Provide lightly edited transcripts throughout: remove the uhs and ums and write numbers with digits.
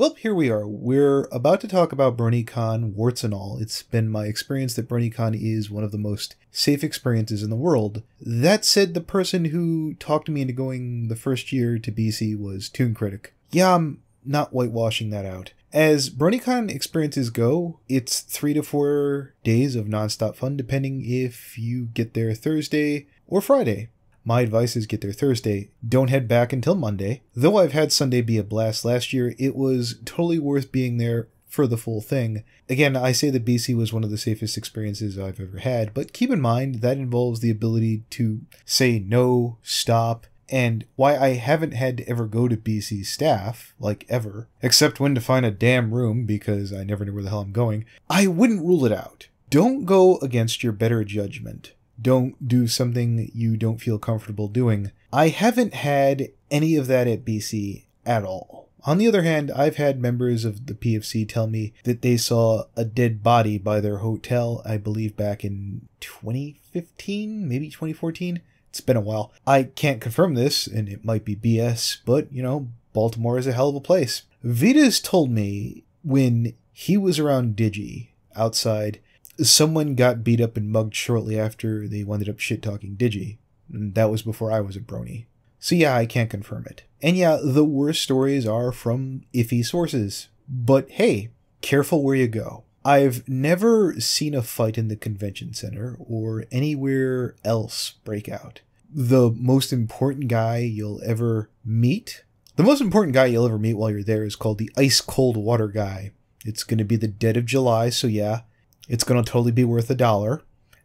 Well, here we are. We're about to talk about BronyCon, warts and all. It's been my experience that BronyCon is one of the most safe experiences in the world. That said, the person who talked me into going the first year to BC was Toon Critic. Yeah, I'm not whitewashing that out. As BronyCon experiences go, it's 3 to 4 days of nonstop fun, depending if you get there Thursday or Friday. My advice is get there Thursday. Don't head back until Monday. Though I've had Sunday be a blast last year, it was totally worth being there for the full thing. Again, I say that BC was one of the safest experiences I've ever had, but keep in mind that involves the ability to say no, stop, and why I haven't had to ever go to BC staff, like ever, except when to find a damn room because I never know where the hell I'm going, I wouldn't rule it out. Don't go against your better judgment. Don't do something you don't feel comfortable doing. I haven't had any of that at BC at all. On the other hand, I've had members of the PFC tell me that they saw a dead body by their hotel, I believe back in 2015, maybe 2014. It's been a while. I can't confirm this, and it might be BS, but, you know, Baltimore is a hell of a place. Vitas told me when he was around Digi outside, someone got beat up and mugged shortly after they ended up shit-talking Digi. And that was before I was a brony. So yeah, I can't confirm it. And yeah, the worst stories are from iffy sources. But hey, careful where you go. I've never seen a fight in the convention center or anywhere else break out. The most important guy you'll ever meet while you're there is called the ice cold water guy. It's going to be the dead of July, so yeah, it's going to totally be worth $1.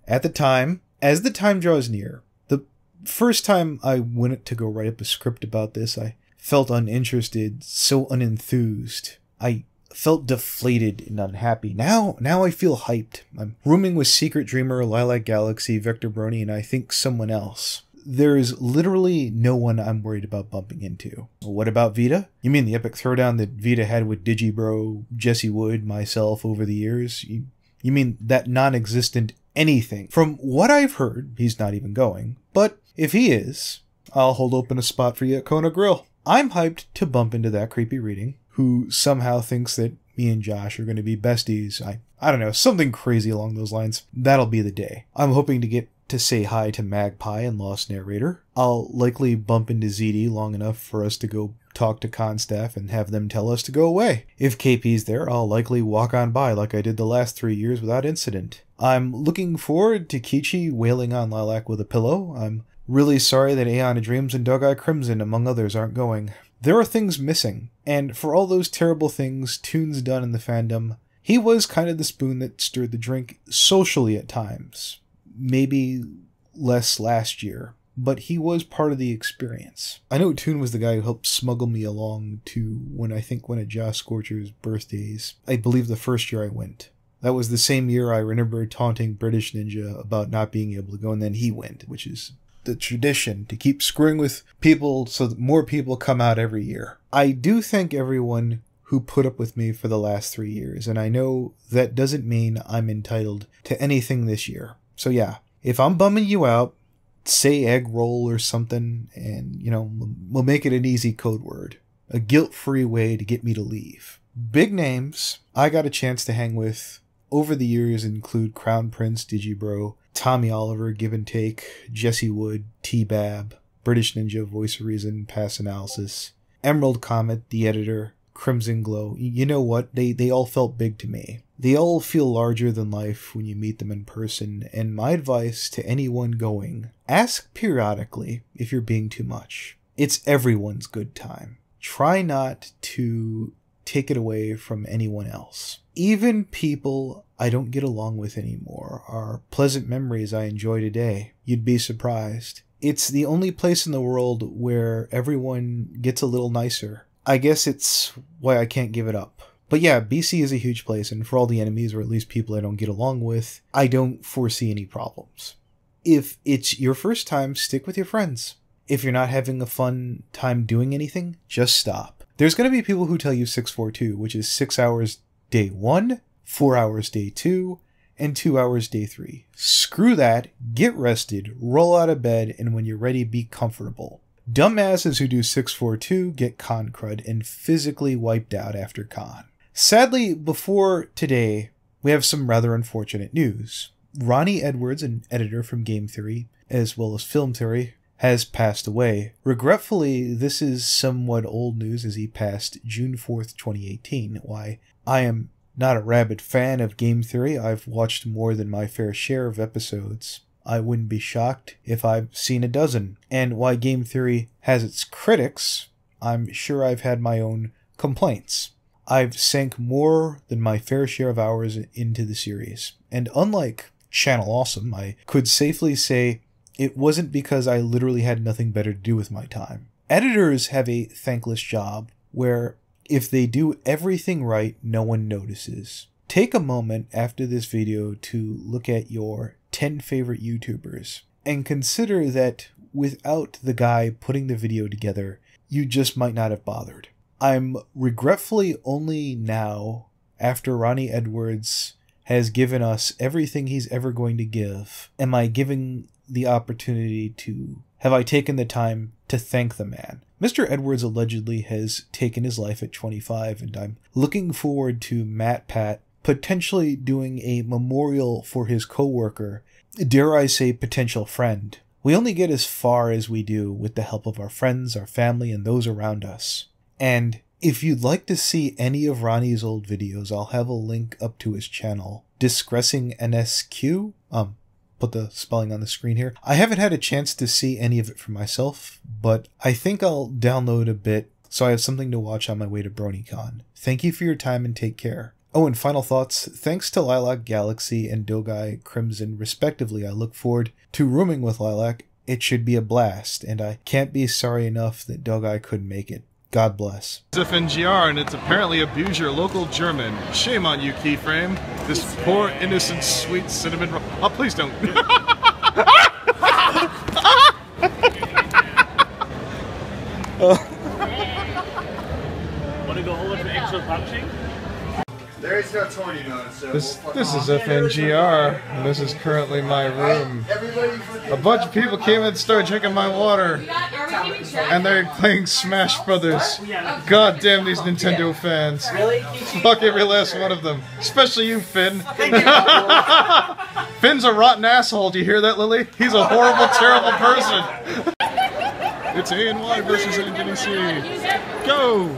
At the time, as the time draws near, the first time I went to go write up a script about this, I felt uninterested, so unenthused. I felt deflated and unhappy. Now I feel hyped. I'm rooming with Secret Dreamer, Lilac Galaxy, Vector Brony, and I think someone else. There's literally no one I'm worried about bumping into. What about Vita? You mean the epic throwdown that Vita had with Digibro, Jesse Wood, myself over the years? You mean that non-existent anything? From what I've heard, he's not even going. But if he is, I'll hold open a spot for you at Kona Grill. I'm hyped to bump into that creepy reading, who somehow thinks that me and Josh are going to be besties. I don't know, something crazy along those lines. That'll be the day. I'm hoping to get to say hi to Magpie and Lost Narrator. I'll likely bump into ZD long enough for us to go talk to con staff and have them tell us to go away. If KP's there, I'll likely walk on by like I did the last 3 years without incident. I'm looking forward to Kichi wailing on Lilac with a pillow. I'm really sorry that Aeon of Dreams and Dog-Eye Crimson, among others, aren't going. There are things missing, and for all those terrible things Toon's done in the fandom, he was kind of the spoon that stirred the drink socially at times. Maybe less last year, but he was part of the experience. I know Toon was the guy who helped smuggle me along to one of Josh Scorcher's birthdays. I believe the first year I went. That was the same year I remember taunting British Ninja about not being able to go, and then he went, which is the tradition, to keep screwing with people so that more people come out every year. I do thank everyone who put up with me for the last 3 years, and I know that doesn't mean I'm entitled to anything this year. So yeah, if I'm bumming you out, say egg roll or something, and, you know, we'll make it an easy code word. A guilt-free way to get me to leave. Big names I got a chance to hang with over the years include Crown Prince, Digibro, Tommy Oliver, Give and Take, Jesse Wood, T-Bab, British Ninja, Voice of Reason, Pass Analysis, Emerald Comet, The Editor, Crimson Glow. You know what? They all felt big to me. They all feel larger than life when you meet them in person, and my advice to anyone going, ask periodically if you're being too much. It's everyone's good time. Try not to take it away from anyone else. Even people I don't get along with anymore are pleasant memories I enjoy today. You'd be surprised. It's the only place in the world where everyone gets a little nicer. I guess it's why I can't give it up. But yeah, BC is a huge place, and for all the enemies, or at least people I don't get along with, I don't foresee any problems. If it's your first time, stick with your friends. If you're not having a fun time doing anything, just stop. There's going to be people who tell you 642, which is 6 hours day 1, 4 hours day 2, and 2 hours day 3. Screw that, get rested, roll out of bed, and when you're ready, be comfortable. Dumbasses who do 642 get con crud and physically wiped out after con. Sadly, before today, we have some rather unfortunate news. Ronnie Edwards, an editor from Game Theory, as well as Film Theory, has passed away. Regretfully, this is somewhat old news as he passed June 4th, 2018. Why, I am not a rabid fan of Game Theory. I've watched more than my fair share of episodes. I wouldn't be shocked if I've seen a dozen. And why Game Theory has its critics, I'm sure I've had my own complaints. I've sank more than my fair share of hours into the series. And unlike Channel Awesome, I could safely say it wasn't because I literally had nothing better to do with my time. Editors have a thankless job where if they do everything right, no one notices. Take a moment after this video to look at your 10 favorite YouTubers and consider that without the guy putting the video together, you just might not have bothered. I'm regretfully only now, after Ronnie Edwards has given us everything he's ever going to give, am I giving the opportunity to, have I taken the time to thank the man. Mr. Edwards allegedly has taken his life at 25, and I'm looking forward to Matt Pat potentially doing a memorial for his co-worker, dare I say potential friend. We only get as far as we do with the help of our friends, our family, and those around us. And if you'd like to see any of Ronnie's old videos, I'll have a link up to his channel, Disgressing NSQ. Put the spelling on the screen here. I haven't had a chance to see any of it for myself, but I think I'll download a bit so I have something to watch on my way to BronyCon. Thank you for your time and take care. Oh, and final thoughts. Thanks to Lilac Galaxy and Dogai Crimson, respectively. I look forward to rooming with Lilac. It should be a blast, and I can't be sorry enough that Dogai couldn't make it. God bless. FNGR, and it's apparently abuse your local German. Shame on you, Keyframe. This poor, innocent, sweet cinnamon roll. Oh, please don't. Want to go over to extra punching? There is no 20 notes, so This is FNGR, and this is currently my room. A bunch of people came in and started drinking my water, and they're playing Smash Brothers. God damn these Nintendo fans. Fuck every last one of them. Especially you, Finn. Finn's a rotten asshole, do you hear that, Lily? He's a horrible, terrible person. It's A&Y versus NJDC. Go!